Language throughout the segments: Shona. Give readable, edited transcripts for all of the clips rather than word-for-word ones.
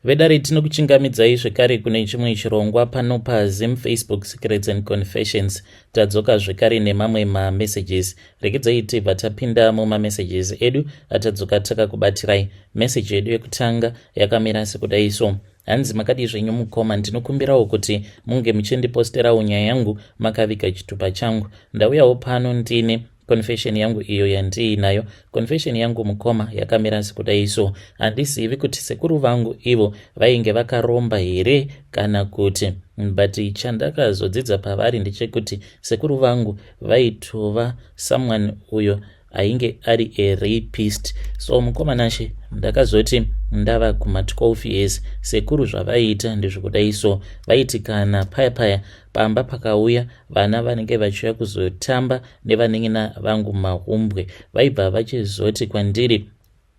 Vedare tinokuchingamidzai zvekare kune chimwe chirongwa pano paZim Facebook Secrets and Confessions. Tadzoka zvekare nemamwe mamessages. Regedzai tibva tapinda mumamessages edu atadzoka takakubatirai. Message edu yekutanga yakamira sekudai so: hanzi makadi zvenyu mukoma, ndinokumbirawo kuti munge muchindiposterawo nyaya yangu makaviga chitupa changu. Ndauyawo pano ndine confession yangu iyo yandiinayo. Confession yangu mukoma yakamira sekudai so: handizivi kuti sekuru vangu ivo vainge vakaromba here kana kuti, but chandakazodzidza pavari ndechekuti sekuru vangu vaitova someone uyo ainge ari a rapist. So mukoma nashe ndakazoti ndava kuma 12 years sekuru zvavaiita ndezvekudai so: vaiti kana paya pamba pakauya vana vanenge vachiuya kuzotamba nevanengena vangu mahumbwe, vaibva vachizoti kwandiri,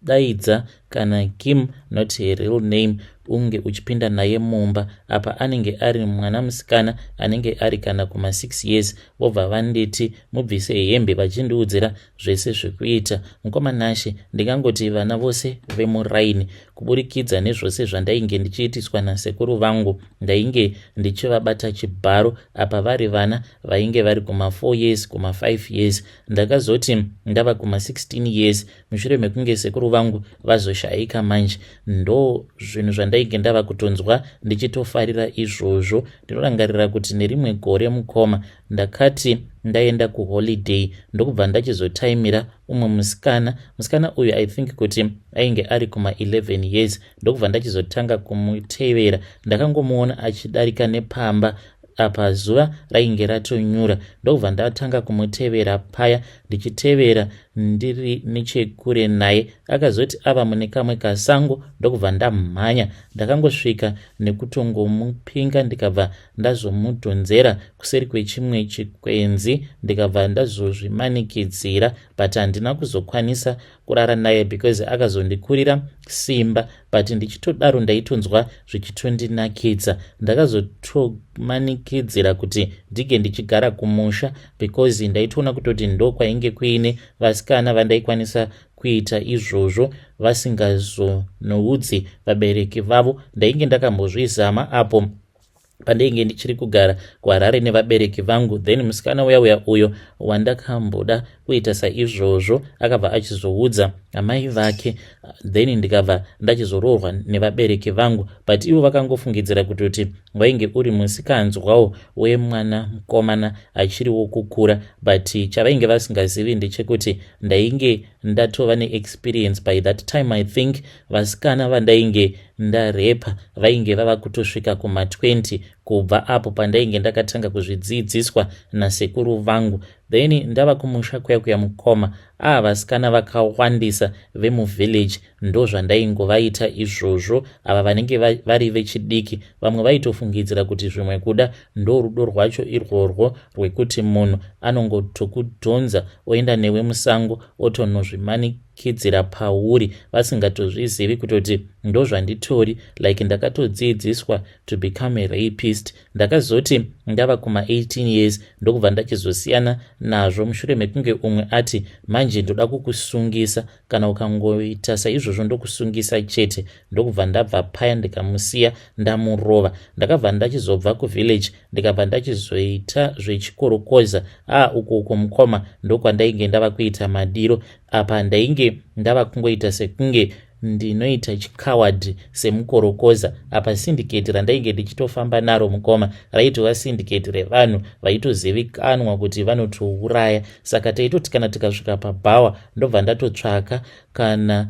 daidza kana Kim, not a real name, unge uchipinda naye mumba. Apa anenge ari mwana musikana anenge ari kana kuma 6 years. Vobva vanditi mubvise hembe vachindiudzira zvese zvekuita. Mukoma nashe ndingangoti vana vose vemuraini, kuburikidza nezvose zvandainge ndichiitiswa nasekuru vangu, ndainge ndichivabata chibharo. Apa vari vana vainge vari kuma 4 years kuma 5 years. Ndakazoti ndava kuma 16 years mushure mekunge sekuru vangu vazoshaika manje. Ndo zvinhu zvandainge ndava kutonzwa ndichitofarira izvozvo. Ndinorangarira kuti nerimwe gore mukoma ndakati ndaenda kuholiday ndokubva ndachizotaimira umwe musikana uyu I think kuti ainge ari kuma 11 years. Ndokubva ndachizotanga kumutevera. Ndakangomuona achidarika nepamba apa zuva rainge ratonyura. Ndokubva ndatanga kumutevera paya, ndichitevera ndiri nechekure naye. Akazoti ava mune kamwe kasango. Ndokubva ndamhanya, ndakangosvika nekutongomupinga ndikabva ndazomudhonzera kuseri kwechimwe chikwenzi, ndikabva ndazozvimanikidzira, but handina kuzokwanisa kurara naye because akazondikurira simba. But ndichitodaro ndaitonzwa zvichitondinakidza. Ndakazotomanikidzira kuti ndige ndichigara kumusha because ndaitoona kutoti ndokwainge kuine vasikana vandaikwanisa kuita izvozvo vasingazonoudzi vabereki vavo. Ndainge ndakambozvizama apo pandainge ndichiri kugara kuHarare nevabereki vangu. Then musikana uya wandakamboda kuita saizvozvo akabva achizoudza amai vake. Then ndikabva ndachizoroorwa nevabereki vangu, but ivo vakangofungidzira kutoti wainge uri musikanzwawo wemwana mukomana achiriwo kukura. But chavainge vasingazivi ndechekuti ndainge ndatova neexperience by that time. I think vasikana vandainge ndarepa vainge vava kutosvika kuma 20 kubva apo pandainge ndakatanga kuzvidzidziswa nasekuru vangu. Then ndava kumusha kuya mukoma, vasikana vakawandisa vemuvillage ndo zvandaingovaita izvozvo. Ava vanenge vari vechidiki, vamwe vaitofungidzira kuti zvimwe kuda ndo rudo rwacho irworwo rwekuti munhu anongotokudhonza oenda newe musango otonozvimanikidzira pauri vasingatozvizivi kutoti ndo zvanditori, like ndakatodzidziswa to become a rapist. Ndakazoti ndava kuma 18 years ndokubva ndachizosiyana nazvo mushure mekunge umwe ati manje ndoda kukusungisa, kana ukangoita saizvozvo ndokusungisa chete. Ndokubva ndabva paya ndikamusiya ndamurova. Ndakabva ndachizobva kuvillage ndikabva ndachizoita zvechikorokoza. Uko mukoma ndokwandainge ndava kuita madiro. Apa ndainge ndava kungoita sekunge ndinoita chikawadi semukorokoza. Apa syndicate randainge ndichitofamba naro mukoma raitova syndicate revanhu vaitozivikanwa kuti vanotouraya. Saka taitoti kana tikasvika pabhawa ndobva ndatotsvaka kana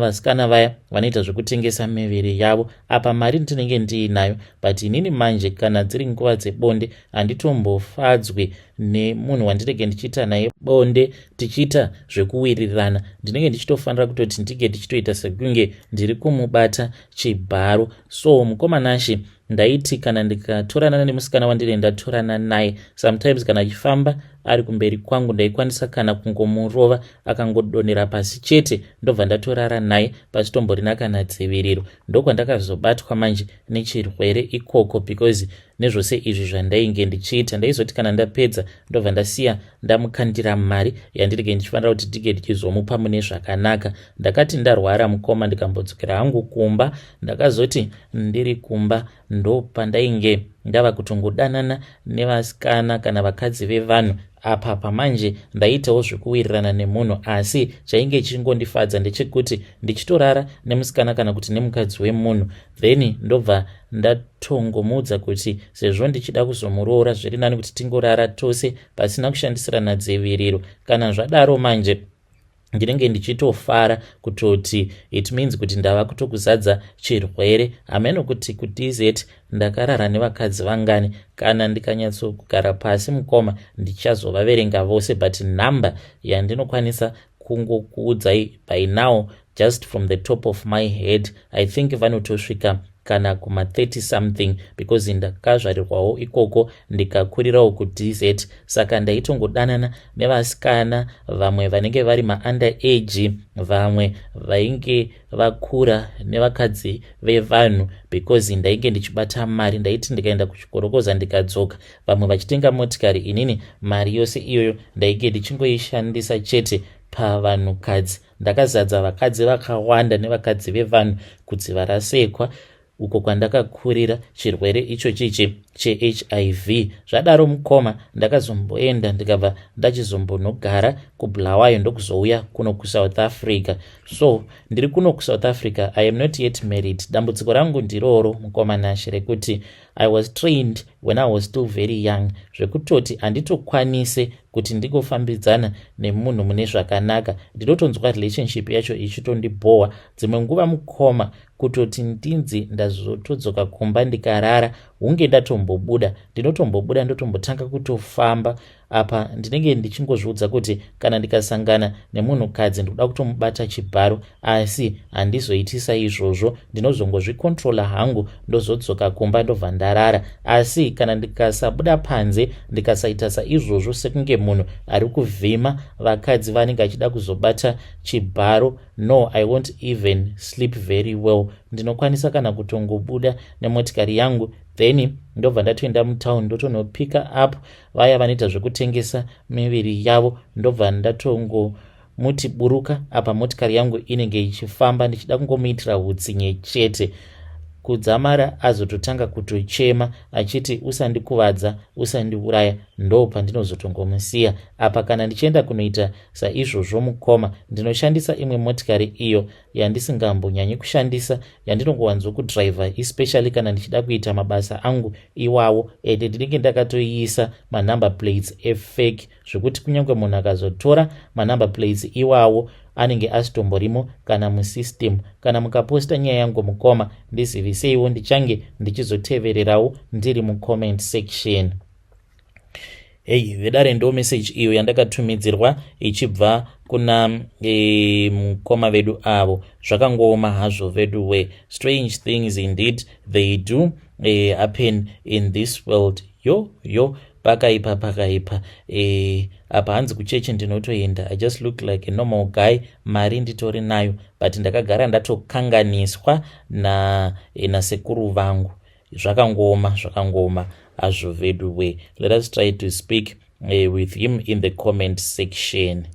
vasikana vaya vanoita zvekutengesa miviri yavo. Apa mari ndinenge ndiinayo, but inini manje kana dziri nguva dzebonde handitombofadzwi nemunhu wandinenge ndichiita naye bonde tichiita zvekuwirirana. Ndinenge ndichitofanira kutoti ndige ndichitoita sekunge ndiri kumubata chibharo. So mukoma nashe ndaiti kana ndikatorana nemusikana wandine ndatorana naye, sometimes kana achifamba ari kumberi kwangu ndaikwanisa kana kungomurova akangodonera pasi chete ndobva ndatorara naye pachitomborina kana dziviriro. Ndokwandakazobatwa manje nechirwere ikoko because nezvose izvi zvandainge ndichiita. Ndaizoti kana ndapedza ndobva ndasiya ndamukandira mari yandirege ndichifanira kuti ndinge ndichizomupa mune zvakanaka. Ndakati ndarwara mukoma ndikambodzokera hangu kumba, ndakazoti ndiri kumba ndo pandainge ndava kutongodanana nevasikana kana vakadzi vevanhu. Apa pamanje ndaitawo zvekuwirirana nemunhu, asi chainge chingondifadza ndechekuti ndichitorara nemusikana kana kuti nemukadzi wemunhu, then ndobva ndatongomudza kuti sezvo ndichida kuzomuroora zviri nani kuti tingorara tose pasina kushandisirana dziviriro. Kana zvadaro manje ndinenge ndichitofara kutoti it means kuti ndava kutokuzadza chirwere. Hameno kuti kuDZ ndakarara nevakadzi vangani, kana ndikanyatsogara pasi mukoma ndichazovaverenga vose, but number yandinokwanisa kungokuudzai by now just from the top of my head I think vanotosvika kana kuma 30 something, because ndakazvarirwawo ikoko ndikakurirawo kuDZ. Saka ndaitongodanana nevasikana, vamwe vanenge vari maunda age, vamwe vainge vakura nevakadzi vevanhu, because ndainge ndichibata mari. Ndaiti ndikaenda kuchikorokoza ndikadzoka, vamwe vachitenga motikari, inini mari yose iyoyo ndainge ndichingoishandisa chete pavanhukadzi. Ndakazadza vakadzi vakawanda nevakadzi vevanhu kuti varasekwa uko kwandakakurira chirwere ichochichi cheHIV. Zvadaro mukoma ndakazomboenda ndikabva ndachizombonogara kuBulawayo ndokuzouya kuno kuSouth Africa. So ndiri kuno kuSouth Africa, I am not yet married. Dambudziko rangu ndiroro mukoma Nashe rekuti I was trained when I was still very young, zvekutoti handitokwanise kuti ndingofambidzana nemunhu mune zvakanaka. Ndinotonzwa relationship yacho ichitondibowa. Dzimwe nguva mukoma kutoti ndinzi ndazotodzoka kumba ndikarara hunge ndatombobuda, ndinotombobuda ndotombotanga kutofamba. Apa ndinenge ndichingozviudza kuti kana ndikasangana nemunhukadzi ndikuda kutomubata chibharo, asi handizoitisa izvozvo, ndinozongozvikontrola hangu ndozodzoka kumba ndobva ndarara. Asi kana ndikasabuda panze ndikasaita saizvozvo sekunge munhu ari kuvhima vakadzi vanenge achida kuzobata chibharo, no, I won't even sleep very well. Ndinokwanisa kana kutongobuda nemotikari yangu, then ndobva ndatoenda mutown ndotonopika up vaya vanoita zvekutengesa miviri yavo, ndobva ndatongomuti buruka apa motikari yangu inenge ichifamba, ndichida kungomuitira utsinye chete. Kudzamara azototanga kutochema achiti usandikuvadza, usandiuraya, ndo pandinozotongomusiya. Apa kana ndichienda kunoita saizvozvo mukoma, ndinoshandisa imwe motikari iyo yandisingambonyanyi kushandisa, yandinongowanzo kudriver, especially kana ndichida kuita mabasa angu iwawo, ende ndinenge ndakatoiisa manumber plates efake, zvekuti kunyange munhu akazotora manumber plates iwawo anenge asitomborimo kana musystem. Kana mukaposta nyaya yangu mukoma ndiziviseiwo, ndichange ndichizotevererawo ndiri mucomment section. Hey, vedare ndo message iyo yandakatumidzirwa ichibva kuna mukoma vedu avo. Zvakangoma hazvo vedu we. Strange things indeed they do happen in this world. Yo pakaipa apa hanzi kuchechi ndinotoenda. I just look like a normal guy, mari nditori nayo, but ndakagara ndatokanganiswa na sekuru vangu. Zvakangoma hazvo vedu we. Let us try to speak with him in the comment section.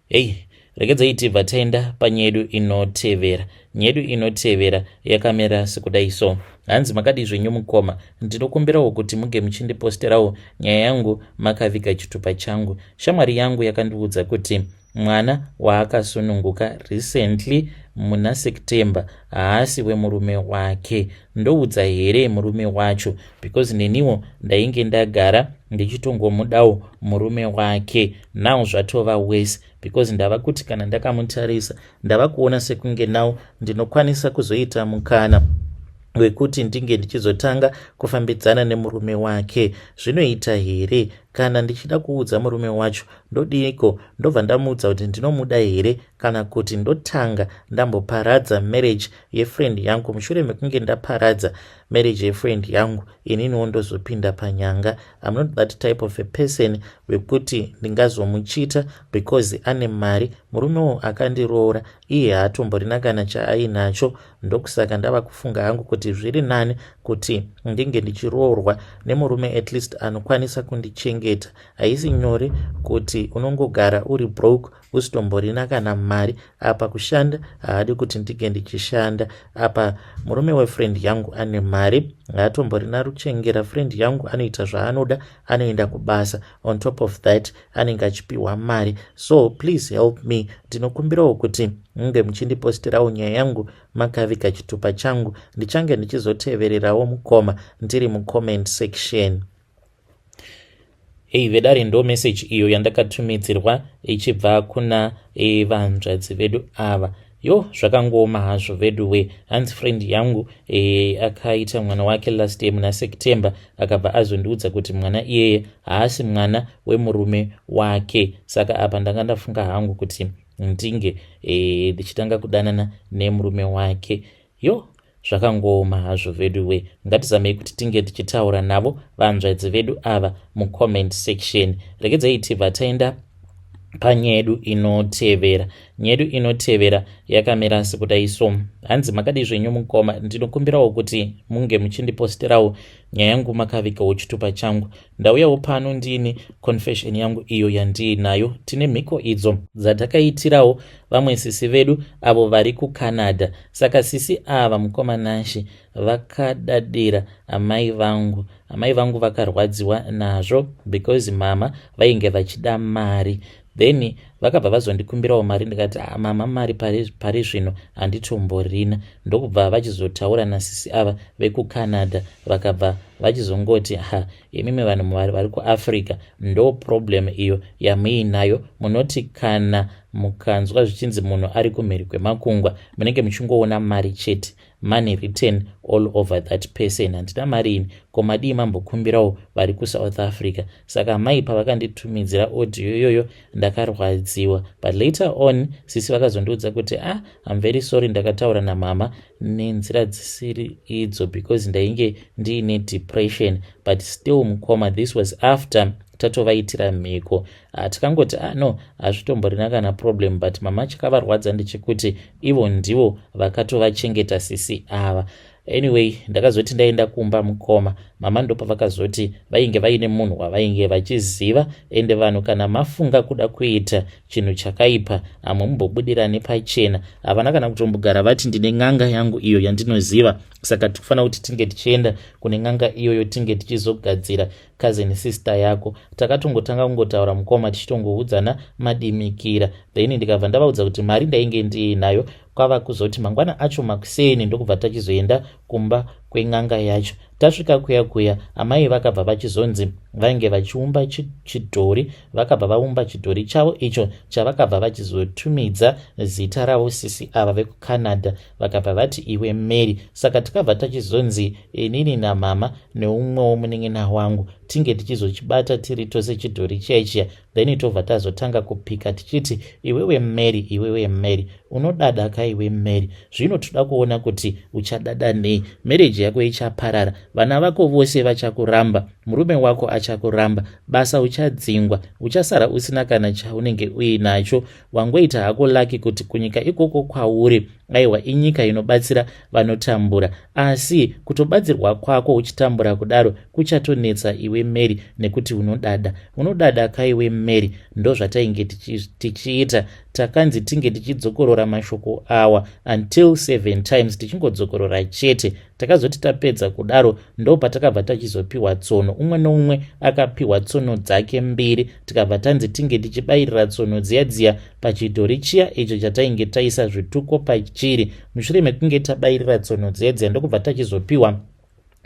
Hey, regedzai tibva taenda panyedu inotevera. Nyedu inotevera yakamera sekudai so. Hanzi makadi zvenyu mukoma, ndinokumbirawo kuti muge muchindiposterawo nyaya yangu makaviga chitupa changu. Shamwari yangu yakandiudza kuti mwana waakasununguka recently muna September haasi wemurume wake. Ndoudza here murume wacho, because neniwo ndainge ndagara ndichitongomudawo murume wake. Now zvatova worse, because ndava kuti kana ndakamutarisa ndava kuona sekunge nawo ndinokwanisa kuzoita mukana wekuti ndinge ndichizotanga kufambidzana nemurume wake. Zvinoita here kana ndichida kuudza murume wacho ndodiko, ndobva ndamuudza kuti ndinomuda here kana kuti ndotanga ndamboparadza marriage yefriend yangu. Mushure mekunge ndaparadza marriage yefriend yangu, ininiwo ndozopinda panyanga. I'm not that type of a person wekuti ndingazomuchita because ane mari. Murumewo akandiroora, iye haatomborina kana chaainacho, ndokusaka ndava kufunga hangu kuti zviri nani kuti ndinge ndichiroorwa nemurume at least anokwanisa kundichengeta. Haisi nyore kuti unongogara uri broke usitomborina kana mari. Apa kushanda haadi kuti ndinge ndichishanda. Apa murume wefriend yangu ane mari, haatomborina ruchengera. Friend yangu anoita zvaanoda, anoenda kubasa. On top of that anenge achipiwa mari. So please help me. Ndinokumbirawo kuti munge muchindipostirawo nyaya yangu makaviga chitupa changu, ndichange ndichizotevererawo mukoma ndiri mucomment section. Vedare ndo message iyo yandakatumidzirwa ichibva kuna vanzvadzi vedu ava. Zvakangoma hazvo veduwe. Hanzi friend yangu akaita mwana wake last year muna September, akabva azondiudza kuti mwana iyeye haasi mwana wemurume wake. Saka apa ndanga ndafunga hangu kuti ndinge ndichitanga kudanana nemurume wake. Zvakangoma hazvo veduwe. Ngatizamei kuti tinge tichitaura navo vanzvadzi vedu ava mucomment section. Regedzai tibva taenda panyaya yedu inotevera. Nyaya yedu inotevera yakamira sekudai so. Hanzi makadi zvenyu mukoma, ndinokumbirawo kuti munge muchindipostirawo nyaya yangu makavigawo chitupa changu. Ndauyawo pano ndini confession yangu iyo yandiinayo. Tine mhiko idzo dzatakaitirawo vamwe sisi vedu avo vari kuCanada. Saka sisi ava mukoma Nashi vakadadira amai vangu. Amai vangu vakarwadziwa nazvo because mama vainge vachida mari. Then vakabva vazondikumbirawo mari, ndikati mama mari pari zvino handitomborina. Ndokubva vachizotaura nasisi ava vekuCanada, vakabva vachizongoti imimi vanhu vari kuAfrica ndo problem iyo yamuinayo. Munoti kana mukanzwa zvichinzi munhu ari kumhiri kwemakungwa, munenge muchingoona mari chete, money written all over that person. Handina mari ini, komadii mambokumbirawo vari kuSouth Africa. Saka mai pavakanditumidzira audio iyoyo ndakarwadziwa, but later on sisi vakazondiudza kuti I'm very sorry, ndakataura namama nenzira dzisiri idzo because ndainge ndiine depression. But still mukoma, this was after tatovaitira mhiko. Tikangoti no, hazvitomborina kana problem, but mama chakavarwadza ndechekuti ivo ndivo vakatovachengeta sisi ava. Anyway, ndakazoti ndaenda kumba mukoma, mama ndopa vakazoti vainge vaine munhu wavainge vachiziva, ende vanhu kana mafunga kuda kuita chinhu chakaipa hamumbobudirani pachena. Havana kana kutombogara vati ndine n'anga yangu iyo yandinoziva, saka tikufana kuti tinge tichienda kune n'anga iyoyo tinge tichizogadzira cousin sister yako. Takatongotanga kungotaura mukoma tichitongohudzana madimikira. Then ndikabva ndavaudza kuti mari ndainge ndiinayo, kwava kuzoti mangwana acho makuseni ndokubva tachizoenda kumba kwen'anga yacho. Tasvika kuya amai vakabva vachizonzi vainge vachiumba chidhori, vakabva vaumba chidhori chavo icho chavakabva vachizotumidza zita ravo sisi ava vekuCanada, vakabva vati iwe Mary. Saka tikabva tachizonzi inini namama neumwewo munin'ina wangu tinge tichizochibata tiri tose chidhori chiya. Then tobva tazotanga kupika tichiti iwewe Mary, iwewe Mary, unodada ka iwe Mary, zvino toda kuona kuti uchadada nei. Marriage yako ichaparara, vana vako vose vachakuramba, murume wako achakuramba, basa uchadzingwa, uchasara usina kana chaunenge uinacho. Wangoita hako laki kuti kunyika ikoko kwauri aiwa inyika inobatsira vanotambura, asi kutobatsirwa kwako uchitambura kudaro kuchatonetsa iwe Mary, nekuti unodada ka iwe Mary. Ndo zvatainge tichiita. Takanzi tinge tichidzokorora mashoko awa until 7 times, tichingodzokorora chete. Takazoti tapedza kudaro ndo patakabva tachizopiwa tsono, umwe noumwe akapiwa tsono dzake 2. Tikabva tanzi tinge tichibayirira tsono dziya pachidhori chiya icho chatainge taisa zvituko pachiri. Mushure mekunge tabayirira tsono dziya ndokubva tachizopiwa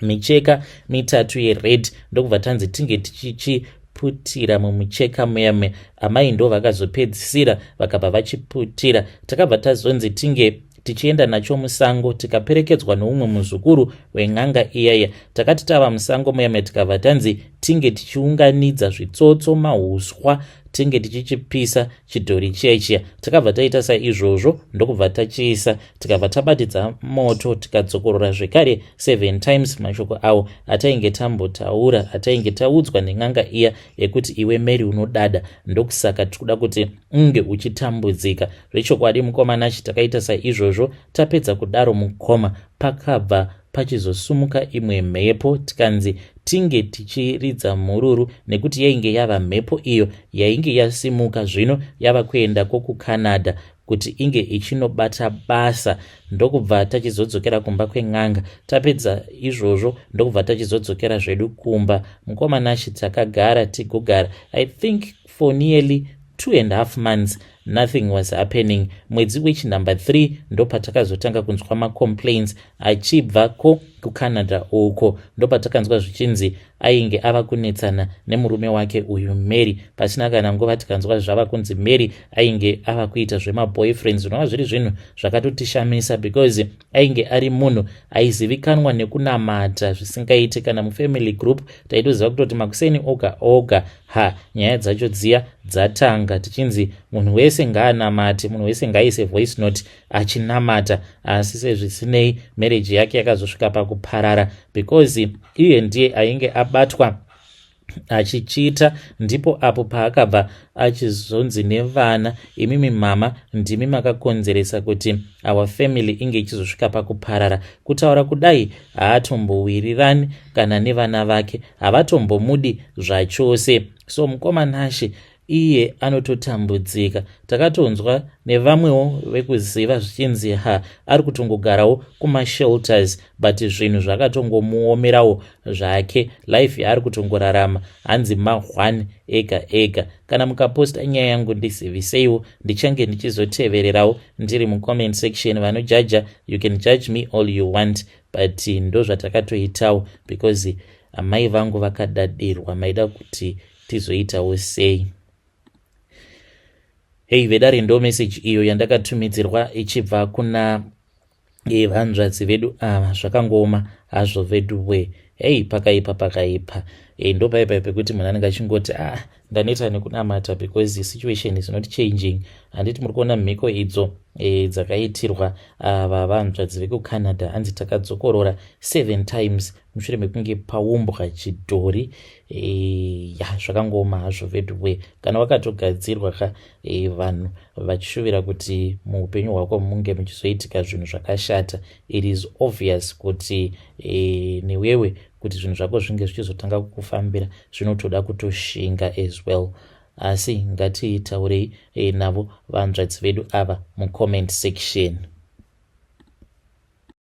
micheka 3 yered, ndokubva tanzi tinge tichiputira mumucheka muyame. Amai ndo vakazopedzisira vakabva vachiputira. Takabva tazonzi tinge tichienda nacho musango tikaperekedzwa noumwe muzukuru wen'anga iyaya. Takati tava musango muyame tikabva tanzi tinge tichiunganidza zvitsotso, mahuswa, tinge tichichipisa chidhori chiya. Takabva taita saizvozvo ndokubva tachiisa, tikabva tabatidza moto, tikadzokorora zvekare 7 times mashoko awo atainge tambotaura, atainge taudzwa nen'anga iya yekuti iwe Mary unodada, ndokusaka tikuda kuti unge uchitambudzika. Zvechokwadi mukomanachi takaita saizvozvo. Tapedza kudaro mukoma pakabva pachizosumuka imwe mhepo, tikanzi tinge tichiridza mhururu nekuti yainge yava mhepo iyo yainge yasimuka zvino yava kuenda kuCanada kuti inge ichinobata basa. Ndokubva tachizodzokera kumba kwen'anga. Tapedza izvozvo ndokubva tachizodzokera zvedu kumba. Mukomanachi takagara tigogara, I think for nearly 2.5 months nothing was happening. Mwedzi wechinumber 3 ndopatakazotanga kunzwa macomplaints achibva kuCanada uko. Ndopatakanzwa zvichinzi ainge ava kunetsana nemurume wake uyu Mary. Pasina kana nguva tikanzwa zvava kunzi Mary ainge ava kuita zvemaboyfriends. Zvinova zviri zvinhu zvakatotishamisa because ainge ari munhu aizivikanwa nekunamata zvisingaiti. Kana mufamily group taitoziva kutoti makuseni oga nyaya dzacho dziya dzatanga tichinzi munhu wese ngaanamate, munhu wese ngaaise voice note achinamata. Asi sezvisinei marriage yake yakazosvika pakuparara because iye ndiye ainge abatwa achichita. Ndipo apo paakabva achizonzi nevana, imimi mama ndimi makakonzeresa kuti our family inge ichizosvika pakuparara. Kutaura kudai haatombowirirani kana nevana vake, havatombomudi zvachose. So mukomanashi iye anototambudzika. Takatonzwa nevamwewo vekuziva zvichinzi ari kutongogarawo kumashelters, but zvinhu zvakatongomuomerawo zvake. Life yaari kutongorarama hanzi mahwani ega. Kana mukaposta nyaya yangu ndiziviseiwo, ndichange ndichizotevererawo ndiri mucomment section. Vanojaja, you can judge me all you want, but ndo zvatakatoitawo because amai vangu vakadadirwa, maida kuti tizoitawo sei. Hey vedare, ndo message iyo yandakatumidzirwa ichibva kuna vanzvadzi vedu ava. Zvakangoma hazvo vedu we. Hey, pakaipa. Ndo paipa pekuti munhu anenge achingoti ndaneta nekunamata because the situation is not changing. Handiti muri kuona mhiko idzo dzakaitirwa ava vanzvadzi vekuCanada. Hanzi takadzokorora 7 times mushure mekunge paumbwa chidhori. Zvakangoma hazvo vedu we. Kana wakatogadzirwa vanhu vachishuvira kuti muupenyu hwako munge muchizoitika zvinhu zvakashata, it is obvious kuti newewe kuti zvinhu zvako zvinge zvichizotanga kukufambira zvinotoda kutoshinga as well. Asi ngatitaurei navo vanzvadzi vedu ava mucomment section.